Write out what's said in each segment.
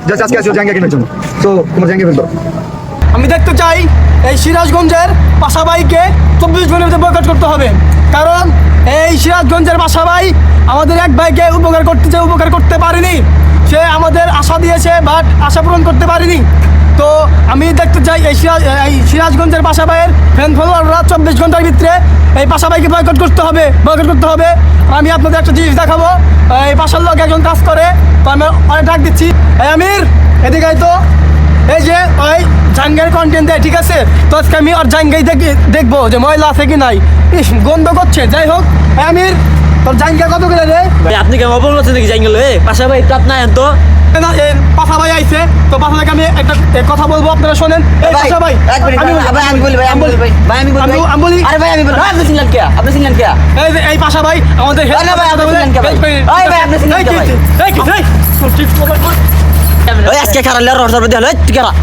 Just আজকে আসলে জাঙ্গিয়া কেনার জন্য। তো তোমার জাঙ্গিয়া ফেলতো। আমি দেখতে চাই এই সিরাজগঞ্জের পাশাবাইকে 24 ঘন্টার ভিতরে বয়কট করতে হবে, কারণ এই সিরাজগঞ্জের পাশাবাই আমাদের এক ভাইকে উপকার করতে পারেনি। সে আমাদের আশা দিয়েছে বাট আশা পূরণ করতে পারেনি। তো আমি দেখতে চাই এই সিরাজগঞ্জের পাশাবাইয়ের ফ্যান ফলোয়াররা 24 ঘন্টার ভিতরে এই পাশাবাইকে বয়কট করতে হবে। আর আমি আপনাদের একটা জিনিস দেখাবো, এই পাশার লোক একজন কাজ করে, তো আমি অনেক ডাক দিচ্ছি, এই আমির এদিকে আয় তো। এই যে ওই জাঙ্গের কন্টেন্ট দেয়, ঠিক আছে, তো আজকে আমি আর জাঙ্গাই দেখবো যে ময়লা আছে কি নাই। ইস, গন্ধ করছে। যাই হোক, আমির তোর জাঙ্গা কত করে রে? ভাই আপনি কেমন অপমান করছেন নাকি জাঙ্গেল? পাশাপাশি তো আপনার তো পাশা ভাই আইছে, তো পাশা ভাইকে আমি একটা কথা বলবো, আপনারা শোনেন। এই পাশা ভাই এই পাশা ভাই আমাদের আজকে খারাপ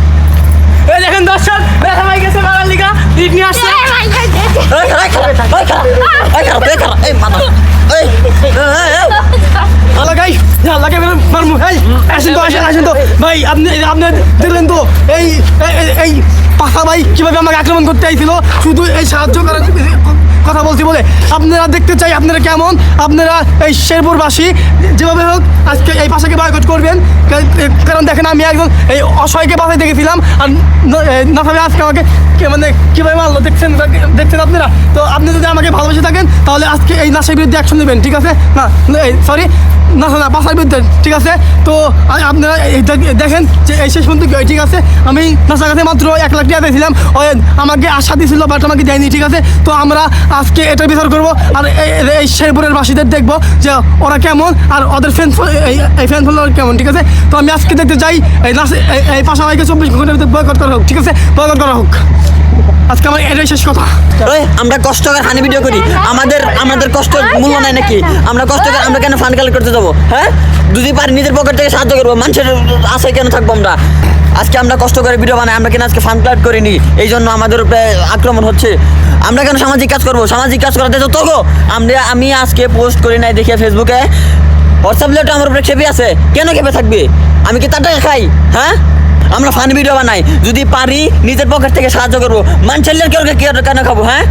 এই দেখেন দর্শক, পাশা ভাই গেছে মারার লিগা লিড নিয়ে আসছে। ভাই আপনি দেখলেন তো এই পাশা ভাই কিভাবে আমাকে আক্রমণ করতে আইছিল শুধু এই সাহায্য করার কথা বলছি বলে। আপনারা দেখতে চাই আপনারা কেমন, আপনারা এই শেরপুরবাসী যেভাবে হোক আজকে এই পাশাকে বয়কট করবেন, কারণ দেখেন আমি একজন এই অসহায়কে বাসায় দেখেছিলাম, আর না ভাবে আজকে আমাকে মানে কীভাবে মারলো দেখছেন আপনারা। তো আপনি যদি আমাকে ভালোবেসে থাকেন তাহলে আজকে এই নাশার বিরুদ্ধে অ্যাকশন নেবেন, ঠিক আছে? না সরি না পাশার বিরুদ্ধে, ঠিক আছে? তো আপনারা দেখেন যে এই শেষ পর্যন্ত ঠিক আছে, আমি নাশার কাছে মাত্র 1 লাখ টাকা দিয়েছিলাম, আমাকে আশা দিয়েছিল বাট আমাকে দেয়নি, ঠিক আছে? তো আমরা আজকে এটা বিচার করবো, আর এই শেরপুরের বাসীদের দেখবো যে ওরা কেমন আর ওদের এই ফ্যান ফলোয়ার কেমন, ঠিক আছে? তো আমি আজকে দেখতে চাই এই পাশাপাশি 24 ঘন্টার ভিতরে বয়কট করা হোক, ঠিক আছে? বয়কট করা হোক। আজকে আমার এটাই শেষ কথা। আমরা কষ্ট করে হানি ভিডিও করি, আমাদের কষ্ট মূল্য নাই নাকি? আমরা কষ্ট করে আমরা কেন ফান্ড কালেক্ট করতে যাবো? হ্যাঁ, যদি পারি নিজের পকেট থেকে সাহায্য করবো, মানুষের আশায় কেন থাকবো আমরা? আজকে আমরা কষ্ট করে ভিডিও বানাই, আমরা কেন আজকে ফান্ড কালেক্ট করিনি? এই জন্য আমাদের উপরে আক্রমণ হচ্ছে। আমরা কেন সামাজিক কাজ করবো? সামাজিক কাজ করাতে তো গো আমি আজকে পোস্ট করি নাই দেখে ফেসবুকে, হোয়াটসঅ্যাপ লেটার আমার উপরে খেপে আছে। কেন খেপে থাকবে? আমি কি তার টাকা খাই? হ্যাঁ, আমরা ফান ভিডিও বানাই, যদি পারি নিজের পকেট থেকে সাহায্য করবো, মানুষের কেন খাবো? হ্যাঁ,